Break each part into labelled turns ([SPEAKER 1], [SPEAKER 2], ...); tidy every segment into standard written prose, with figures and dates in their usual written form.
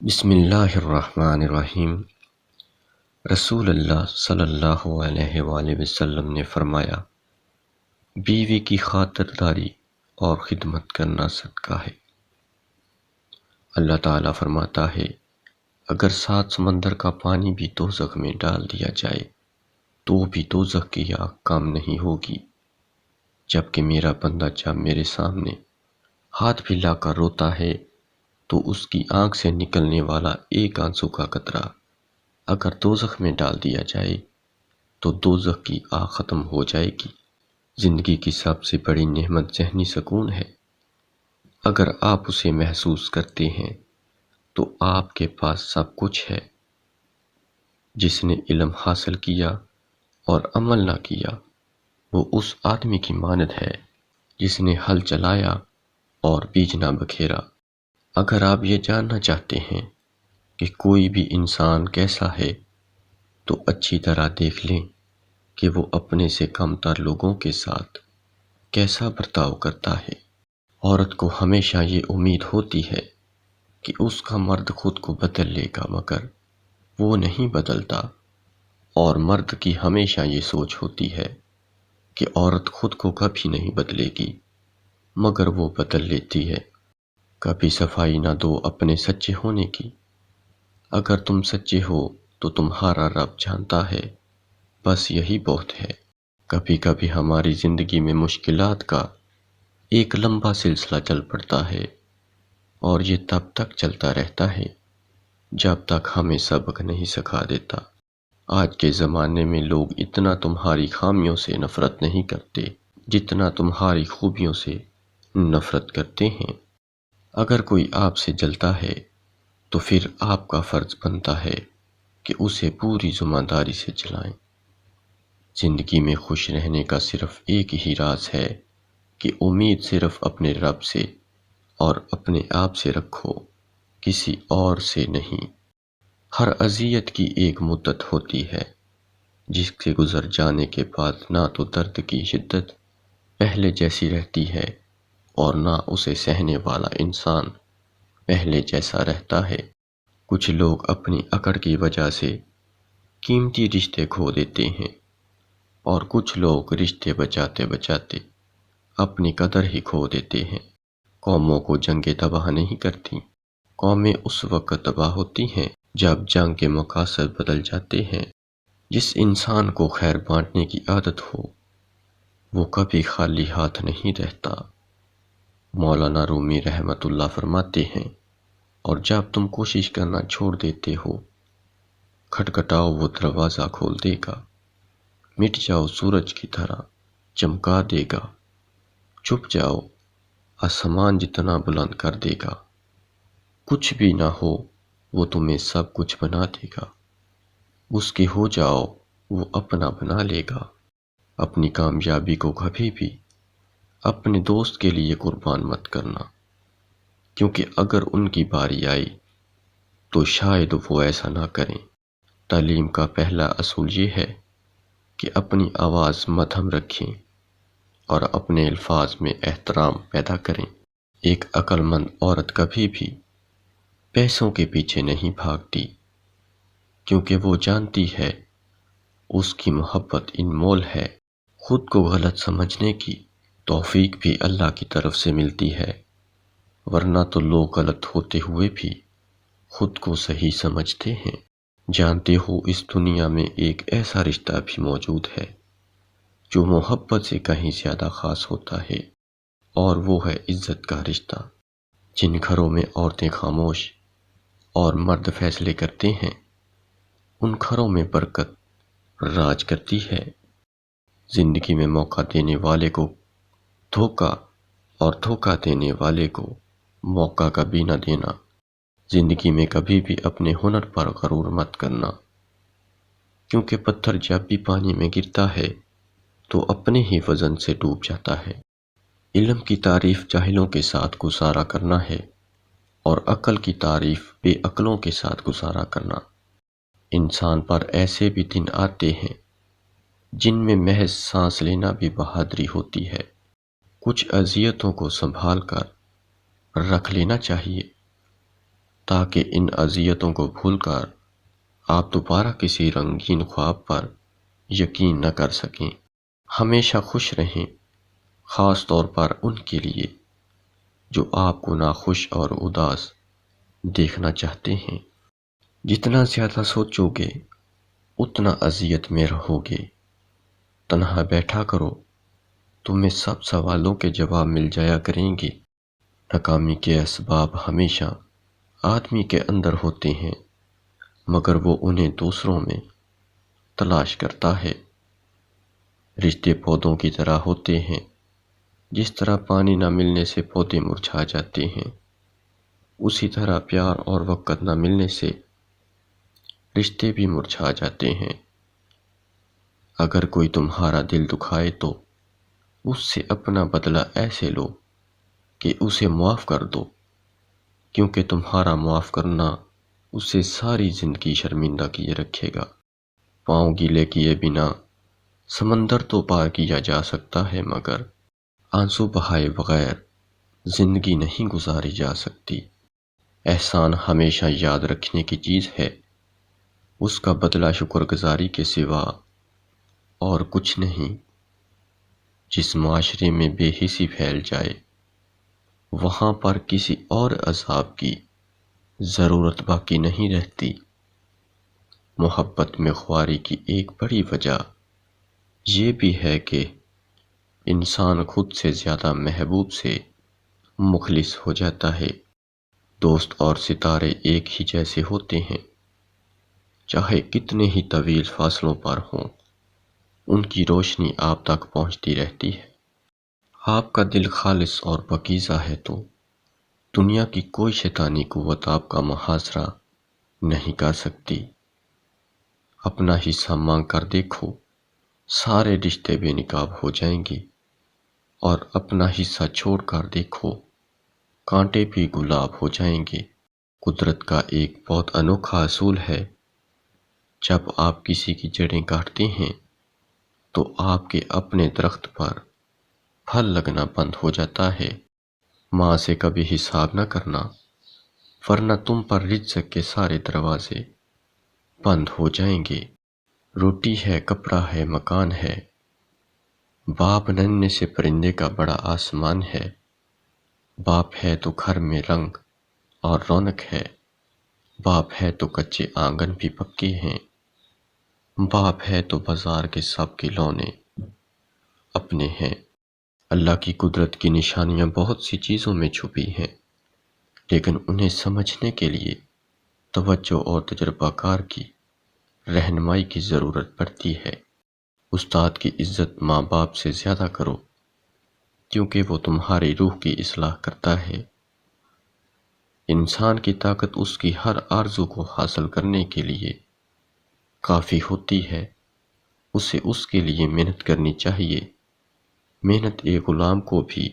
[SPEAKER 1] بسم اللہ الرحمن الرحیم۔ رسول اللہ صلی اللہ علیہ وآلہ وسلم نے فرمایا، بیوی کی خاطرداری اور خدمت کرنا صدقہ ہے۔ اللہ تعالیٰ فرماتا ہے، اگر 7 سمندر کا پانی بھی دوزخ میں ڈال دیا جائے تو بھی دوزخ کی آگ کام نہیں ہوگی، جبکہ میرا بندہ جب میرے سامنے ہاتھ پھیلا کر روتا ہے تو اس کی آنکھ سے نکلنے والا ایک آنسو کا قطرہ اگر دوزخ میں ڈال دیا جائے تو دوزخ کی آگ ختم ہو جائے گی۔ زندگی کی سب سے بڑی نعمت ذہنی سکون ہے۔ اگر آپ اسے محسوس کرتے ہیں تو آپ کے پاس سب کچھ ہے۔ جس نے علم حاصل کیا اور عمل نہ کیا وہ اس آدمی کی مانند ہے جس نے ہل چلایا اور بیج نہ بکھیرا۔ اگر آپ یہ جاننا چاہتے ہیں کہ کوئی بھی انسان کیسا ہے تو اچھی طرح دیکھ لیں کہ وہ اپنے سے کم تر لوگوں کے ساتھ کیسا برتاؤ کرتا ہے۔ عورت کو ہمیشہ یہ امید ہوتی ہے کہ اس کا مرد خود کو بدل لے گا، مگر وہ نہیں بدلتا، اور مرد کی ہمیشہ یہ سوچ ہوتی ہے کہ عورت خود کو کبھی نہیں بدلے گی، مگر وہ بدل لیتی ہے۔ کبھی صفائی نہ دو اپنے سچے ہونے کی۔ اگر تم سچے ہو تو تمہارا رب جانتا ہے، بس یہی بہت ہے۔ کبھی کبھی ہماری زندگی میں مشکلات کا ایک لمبا سلسلہ چل پڑتا ہے، اور یہ تب تک چلتا رہتا ہے جب تک ہمیں سبق نہیں سکھا دیتا۔ آج کے زمانے میں لوگ اتنا تمہاری خامیوں سے نفرت نہیں کرتے جتنا تمہاری خوبیوں سے نفرت کرتے ہیں۔ اگر کوئی آپ سے جلتا ہے تو پھر آپ کا فرض بنتا ہے کہ اسے پوری ذمہ داری سے جلائیں۔ زندگی میں خوش رہنے کا صرف ایک ہی راز ہے کہ امید صرف اپنے رب سے اور اپنے آپ سے رکھو، کسی اور سے نہیں۔ ہر اذیت کی ایک مدت ہوتی ہے جس کے گزر جانے کے بعد نہ تو درد کی شدت پہلے جیسی رہتی ہے اور نہ اسے سہنے والا انسان پہلے جیسا رہتا ہے۔ کچھ لوگ اپنی اکڑ کی وجہ سے قیمتی رشتے کھو دیتے ہیں، اور کچھ لوگ رشتے بچاتے بچاتے اپنی قدر ہی کھو دیتے ہیں۔ قوموں کو جنگیں تباہ نہیں کرتی، قومیں اس وقت تباہ ہوتی ہیں جب جنگ کے مقاصد بدل جاتے ہیں۔ جس انسان کو خیر بانٹنے کی عادت ہو وہ کبھی خالی ہاتھ نہیں رہتا۔ مولانا رومی رحمۃ اللہ فرماتے ہیں، اور جب تم کوشش کرنا چھوڑ دیتے ہو، کھٹکھٹاؤ وہ دروازہ کھول دے گا، مٹ جاؤ سورج کی طرح چمکا دے گا، چھپ جاؤ آسمان جتنا بلند کر دے گا، کچھ بھی نہ ہو وہ تمہیں سب کچھ بنا دے گا، اس کے ہو جاؤ وہ اپنا بنا لے گا۔ اپنی کامیابی کو کبھی بھی اپنے دوست کے لیے قربان مت کرنا، کیونکہ اگر ان کی باری آئی تو شاید وہ ایسا نہ کریں۔ تعلیم کا پہلا اصول یہ ہے کہ اپنی آواز مدھم رکھیں اور اپنے الفاظ میں احترام پیدا کریں۔ ایک عقل مند عورت کبھی بھی پیسوں کے پیچھے نہیں بھاگتی، کیونکہ وہ جانتی ہے اس کی محبت انمول ہے۔ خود کو غلط سمجھنے کی توفیق بھی اللہ کی طرف سے ملتی ہے، ورنہ تو لوگ غلط ہوتے ہوئے بھی خود کو صحیح سمجھتے ہیں۔ جانتے ہو اس دنیا میں ایک ایسا رشتہ بھی موجود ہے جو محبت سے کہیں زیادہ خاص ہوتا ہے، اور وہ ہے عزت کا رشتہ۔ جن گھروں میں عورتیں خاموش اور مرد فیصلے کرتے ہیں، ان گھروں میں برکت راج کرتی ہے۔ زندگی میں موقع دینے والے کو دھوکہ اور دھوکہ دینے والے کو موقع کبھی نہ دینا۔ زندگی میں کبھی بھی اپنے ہنر پر غرور مت کرنا، کیونکہ پتھر جب بھی پانی میں گرتا ہے تو اپنے ہی وزن سے ڈوب جاتا ہے۔ علم کی تعریف جاہلوں کے ساتھ گزارا کرنا ہے، اور عقل کی تعریف بے عقلوں کے ساتھ گزارا کرنا۔ انسان پر ایسے بھی دن آتے ہیں جن میں محض سانس لینا بھی بہادری ہوتی ہے۔ کچھ اذیتوں کو سنبھال کر رکھ لینا چاہیے، تاکہ ان اذیتوں کو بھول کر آپ دوبارہ کسی رنگین خواب پر یقین نہ کر سکیں۔ ہمیشہ خوش رہیں، خاص طور پر ان کے لیے جو آپ کو ناخوش اور اداس دیکھنا چاہتے ہیں۔ جتنا زیادہ سوچو گے اتنا اذیت میں رہو گے۔ تنہا بیٹھا کرو، تمہیں سب سوالوں کے جواب مل جایا کریں گے۔ ناکامی کے اسباب ہمیشہ آدمی کے اندر ہوتے ہیں، مگر وہ انہیں دوسروں میں تلاش کرتا ہے۔ رشتے پودوں کی طرح ہوتے ہیں، جس طرح پانی نہ ملنے سے پودے مرجھا جاتے ہیں، اسی طرح پیار اور وقت نہ ملنے سے رشتے بھی مرجھا جاتے ہیں۔ اگر کوئی تمہارا دل دکھائے تو اس سے اپنا بدلہ ایسے لو کہ اسے معاف کر دو، کیونکہ تمہارا معاف کرنا اسے ساری زندگی شرمندہ کیے رکھے گا۔ پاؤں گیلے کیے بنا سمندر تو پار کیا جا سکتا ہے، مگر آنسو بہائے بغیر زندگی نہیں گزاری جا سکتی۔ احسان ہمیشہ یاد رکھنے کی چیز ہے، اس کا بدلہ شکر گزاری کے سوا اور کچھ نہیں۔ جس معاشرے میں بے حسی پھیل جائے وہاں پر کسی اور عذاب کی ضرورت باقی نہیں رہتی۔ محبت میں خواری کی ایک بڑی وجہ یہ بھی ہے کہ انسان خود سے زیادہ محبوب سے مخلص ہو جاتا ہے۔ دوست اور ستارے ایک ہی جیسے ہوتے ہیں، چاہے کتنے ہی طویل فاصلوں پر ہوں، ان کی روشنی آپ تک پہنچتی رہتی ہے۔ آپ کا دل خالص اور پاکیزہ ہے تو دنیا کی کوئی شیطانی قوت آپ کا محاصرہ نہیں کر سکتی۔ اپنا حصہ مانگ کر دیکھو، سارے رشتے بے نقاب ہو جائیں گے، اور اپنا حصہ چھوڑ کر دیکھو، کانٹے بھی گلاب ہو جائیں گے۔ قدرت کا ایک بہت انوکھا اصول ہے، جب آپ کسی کی جڑیں کاٹتے ہیں تو آپ کے اپنے درخت پر پھل لگنا بند ہو جاتا ہے۔ ماں سے کبھی حساب نہ کرنا، ورنہ تم پر رزق کے سارے دروازے بند ہو جائیں گے۔ روٹی ہے، کپڑا ہے، مکان ہے، باپ ننھے سے پرندے کا بڑا آسمان ہے۔ باپ ہے تو گھر میں رنگ اور رونق ہے، باپ ہے تو کچے آنگن بھی پکے ہیں، باپ ہے تو بازار کے سب کھلونے اپنے ہیں۔ اللہ کی قدرت کی نشانیاں بہت سی چیزوں میں چھپی ہیں، لیکن انہیں سمجھنے کے لیے توجہ اور تجربہ کار کی رہنمائی کی ضرورت پڑتی ہے۔ استاد کی عزت ماں باپ سے زیادہ کرو، کیونکہ وہ تمہاری روح کی اصلاح کرتا ہے۔ انسان کی طاقت اس کی ہر آرزو کو حاصل کرنے کے لیے کافی ہوتی ہے، اسے اس کے لیے محنت کرنی چاہیے۔ محنت ایک غلام کو بھی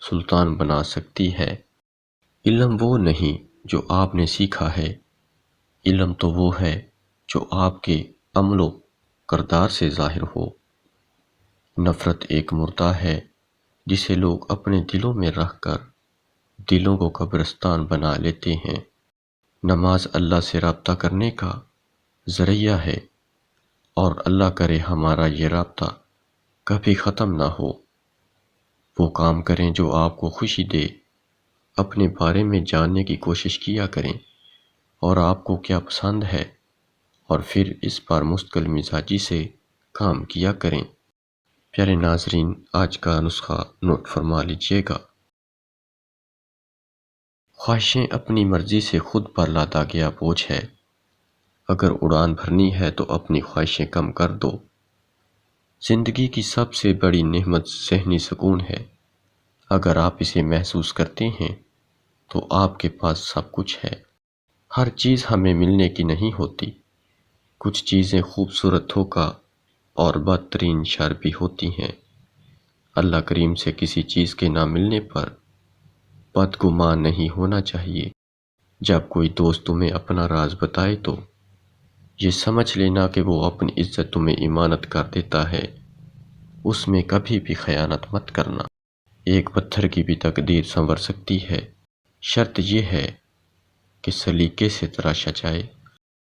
[SPEAKER 1] سلطان بنا سکتی ہے۔ علم وہ نہیں جو آپ نے سیکھا ہے، علم تو وہ ہے جو آپ کے عمل و کردار سے ظاہر ہو۔ نفرت ایک مردہ ہے جسے لوگ اپنے دلوں میں رکھ کر دلوں کو قبرستان بنا لیتے ہیں۔ نماز اللہ سے رابطہ کرنے کا ذریعہ ہے، اور اللہ کرے ہمارا یہ رابطہ کبھی ختم نہ ہو۔ وہ کام کریں جو آپ کو خوشی دے، اپنے بارے میں جاننے کی کوشش کیا کریں اور آپ کو کیا پسند ہے، اور پھر اس پر مستقل مزاجی سے کام کیا کریں۔ پیارے ناظرین، آج کا نسخہ نوٹ فرما لیجئے گا۔ خواہشیں اپنی مرضی سے خود پر لادا گیا بوجھ ہے۔ اگر اڑان بھرنی ہے تو اپنی خواہشیں کم کر دو۔ زندگی کی سب سے بڑی نعمت ذہنی سکون ہے۔ اگر آپ اسے محسوس کرتے ہیں تو آپ کے پاس سب کچھ ہے۔ ہر چیز ہمیں ملنے کی نہیں ہوتی، کچھ چیزیں خوبصورت دھوکہ اور بدترین شر بھی ہوتی ہیں۔ اللہ کریم سے کسی چیز کے نہ ملنے پر بدگمان نہیں ہونا چاہیے۔ جب کوئی دوست تمہیں اپنا راز بتائے تو یہ سمجھ لینا کہ وہ اپنی عزت تمہیں امانت کر دیتا ہے، اس میں کبھی بھی خیانت مت کرنا۔ ایک پتھر کی بھی تقدیر سنور سکتی ہے، شرط یہ ہے کہ سلیقے سے تراشا جائے